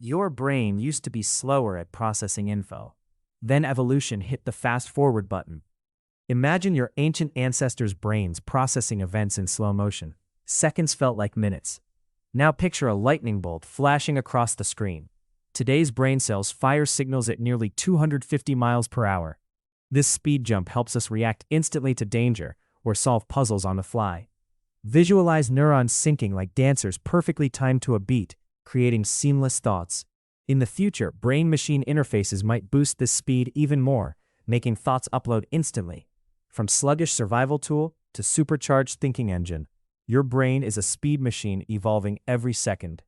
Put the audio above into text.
Your brain used to be slower at processing info. Then evolution hit the fast forward button. Imagine your ancient ancestors' brains processing events in slow motion. Seconds felt like minutes. Now picture a lightning bolt flashing across the screen. Today's brain cells fire signals at nearly 250 miles per hour. This speed jump helps us react instantly to danger or solve puzzles on the fly. Visualize neurons syncing like dancers perfectly timed to a beat, creating seamless thoughts. In the future, brain-machine interfaces might boost this speed even more, making thoughts upload instantly. From sluggish survival tool to supercharged thinking engine, your brain is a speed machine evolving every second.